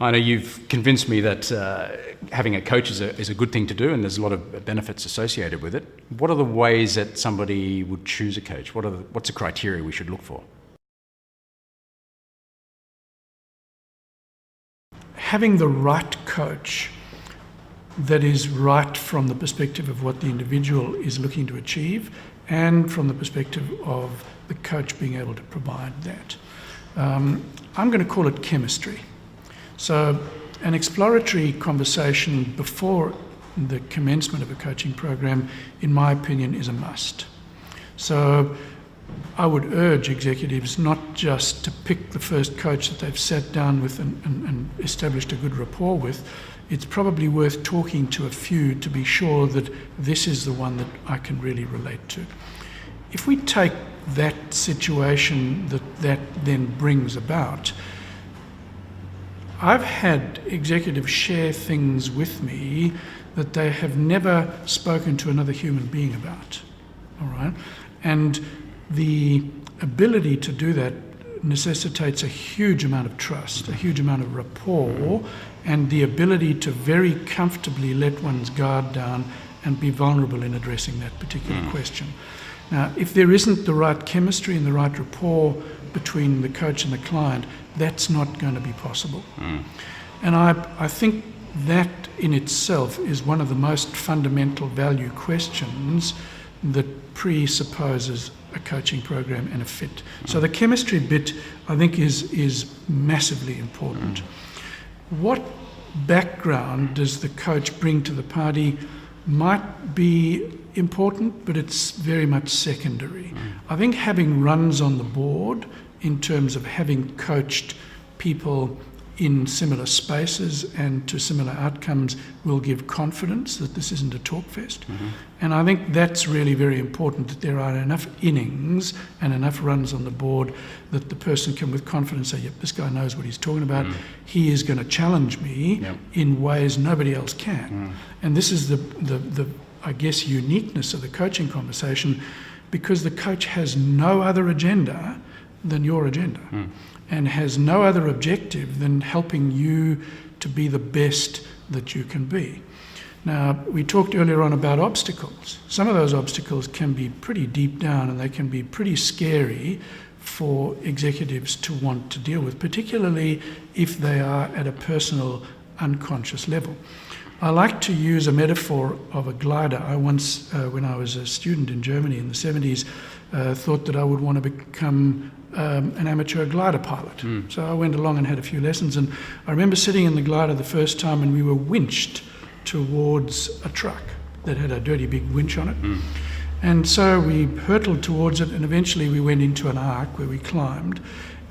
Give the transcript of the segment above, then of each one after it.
I know you've convinced me that having a coach is a good thing to do, and there's a lot of benefits associated with it. What are the ways that somebody would choose a coach? What's the criteria we should look for? Having the right coach that is right from the perspective of what the individual is looking to achieve and from the perspective of the coach being able to provide that. I'm going to call it chemistry. So an exploratory conversation before the commencement of a coaching program, in my opinion, is a must. So I would urge executives not just to pick the first coach that they've sat down with and established a good rapport with. It's probably worth talking to a few to be sure that this is the one that I can really relate to. If we take that situation that then brings about, I've had executives share things with me that they have never spoken to another human being about, all right? And the ability to do that necessitates a huge amount of trust, a huge amount of rapport, and the ability to very comfortably let one's guard down and be vulnerable in addressing that particular question. Now, if there isn't the right chemistry and the right rapport between the coach and the client, that's not going to be possible. And I think that in itself is one of the most fundamental value questions that presupposes a coaching program and a fit. So the chemistry bit, I think, is massively important. What background does the coach bring to the party might be important, but it's very much secondary. I think having runs on the board in terms of having coached people in similar spaces and to similar outcomes will give confidence that this isn't a talk fest. And I think that's really very important, that there are enough innings and enough runs on the board that the person can with confidence say, yep, this guy knows what he's talking about. He is going to challenge me in ways nobody else can. And this is the I guess, uniqueness of the coaching conversation, because the coach has no other agenda than your agenda. And has no other objective than helping you to be the best that you can be. Now, we talked earlier on about obstacles. Some of those obstacles can be pretty deep down and they can be pretty scary for executives to want to deal with, particularly if they are at a personal, unconscious level. I like to use a metaphor of a glider. I once, when I was a student in Germany in the 70s, thought that I would want to become an amateur glider pilot. So I went along and had a few lessons, and I remember sitting in the glider the first time and we were winched towards a truck that had a dirty big winch on it. And so we hurtled towards it, and eventually we went into an arc where we climbed,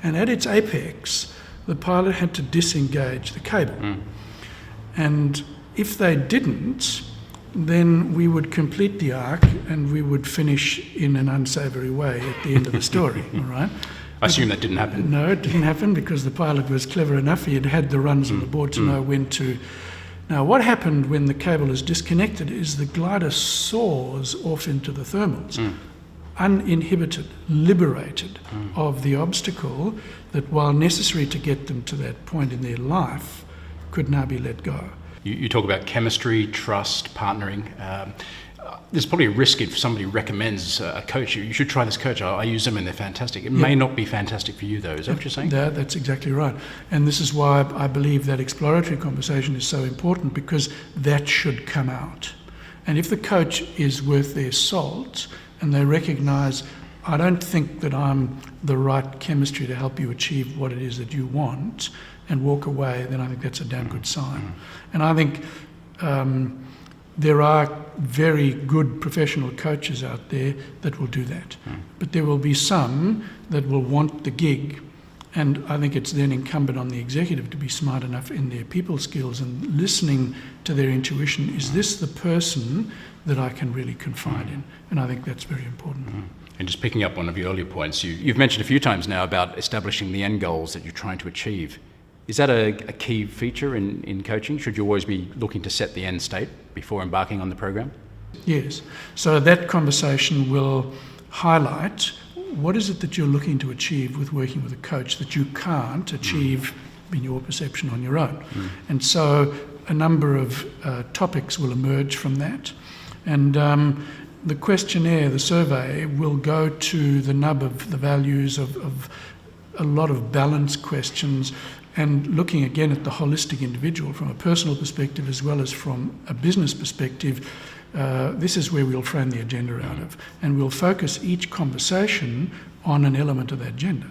and at its apex the pilot had to disengage the cable. And if they didn't, then we would complete the arc and we would finish in an unsavoury way at the end of the story, all right? I assume that didn't happen. No, it didn't happen because the pilot was clever enough. He had had the runs on the board to know when to. Now, what happened when the cable is disconnected is the glider soars off into the thermals, uninhibited, liberated of the obstacle that, while necessary to get them to that point in their life, could now be let go. You talk about chemistry, trust, partnering. There's probably a risk if somebody recommends a coach. You should try this coach. I use them and they're fantastic. It may not be fantastic for you, though. Is that what you're saying? That's exactly right. And this is why I believe that exploratory conversation is so important, because that should come out. And if the coach is worth their salt and they recognise, I don't think that I'm the right chemistry to help you achieve what it is that you want, and walk away, then I think that's a damn good sign. And I think there are very good professional coaches out there that will do that. But there will be some that will want the gig, and I think it's then incumbent on the executive to be smart enough in their people skills and listening to their intuition. Is this the person that I can really confide in? And I think that's very important. And just picking up one of your earlier points, you've mentioned a few times now about establishing the end goals that you're trying to achieve. Is that a key feature in coaching? Should you always be looking to set the end state before embarking on the program? Yes. So that conversation will highlight what is it that you're looking to achieve with working with a coach that you can't achieve been your perception on your own. And so a number of topics will emerge from that. And the questionnaire, the survey, will go to the nub of the values of a lot of balance questions, and looking again at the holistic individual from a personal perspective as well as from a business perspective. This is where we'll frame the agenda out of, and we'll focus each conversation on an element of that agenda.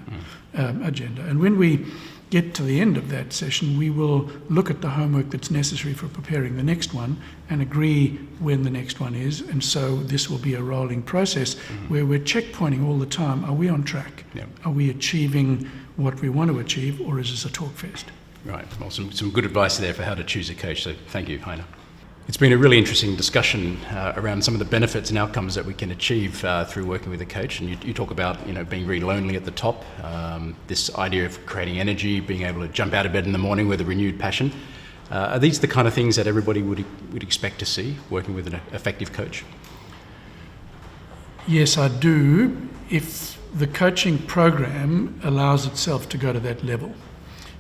And when we get to the end of that session, we will look at the homework that's necessary for preparing the next one and agree when the next one is. And so this will be a rolling process where we're checkpointing all the time. Are we on track? Yep. Are we achieving what we want to achieve, or is this a talk fest? Right. Well, some good advice there for how to choose a coach. So thank you, Heiner. It's been a really interesting discussion around some of the benefits and outcomes that we can achieve through working with a coach. And you talk about being very lonely at the top, this idea of creating energy, being able to jump out of bed in the morning with a renewed passion. Are these the kind of things that everybody would expect to see working with an effective coach? Yes, I do, if the coaching program allows itself to go to that level.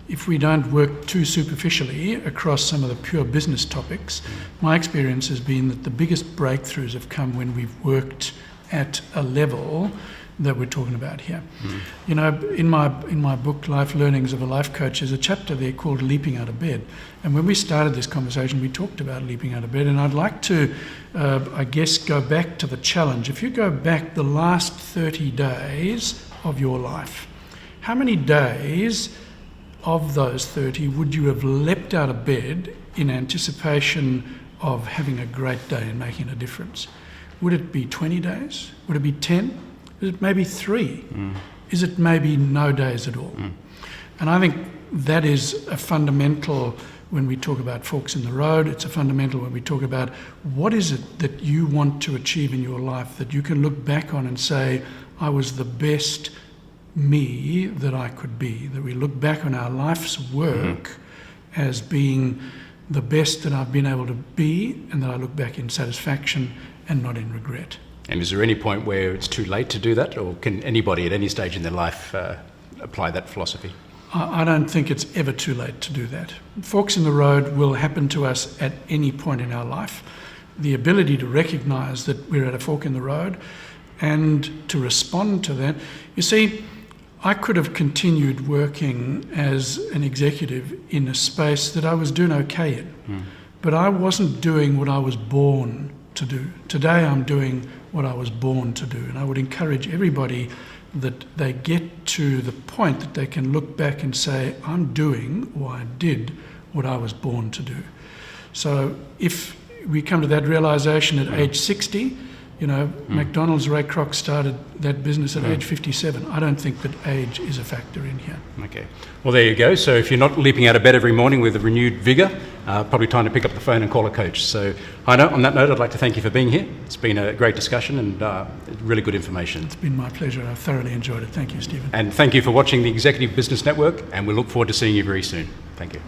If we don't work too superficially across some of the pure business topics, my experience has been that the biggest breakthroughs have come when we've worked at a level that we're talking about here. In my book, Life Learnings of a Life Coach, there's a chapter there called Leaping Out of Bed. And when we started this conversation, we talked about leaping out of bed. And I'd like to, go back to the challenge. If you go back the last 30 days of your life, how many days of those 30 would you have leapt out of bed in anticipation of having a great day and making a difference? Would it be 20 days? Would it be 10? Is it maybe 3? Is it maybe no days at all? And I think that is a fundamental when we talk about forks in the road. It's a fundamental when we talk about what is it that you want to achieve in your life that you can look back on and say, I was the best me that I could be, that we look back on our life's work as being the best that I've been able to be, and that I look back in satisfaction and not in regret. And is there any point where it's too late to do that, or can anybody at any stage in their life apply that philosophy? I don't think it's ever too late to do that. Forks in the road will happen to us at any point in our life. The ability to recognise that we're at a fork in the road and to respond to that. You see, I could have continued working as an executive in a space that I was doing okay in, but I wasn't doing what I was born to do. Today I'm doing what I was born to do, and I would encourage everybody that they get to the point that they can look back and say, I'm doing, or I did, what I was born to do. So if we come to that realisation at age 60, McDonald's, Ray Kroc started that business at age 57. I don't think that age is a factor in here. Okay. Well, there you go. So if you're not leaping out of bed every morning with a renewed vigour, probably time to pick up the phone and call a coach. So, Heiner, on that note, I'd like to thank you for being here. It's been a great discussion and really good information. It's been my pleasure. I've thoroughly enjoyed it. Thank you, Stephen. And thank you for watching the Executive Business Network, and we look forward to seeing you very soon. Thank you.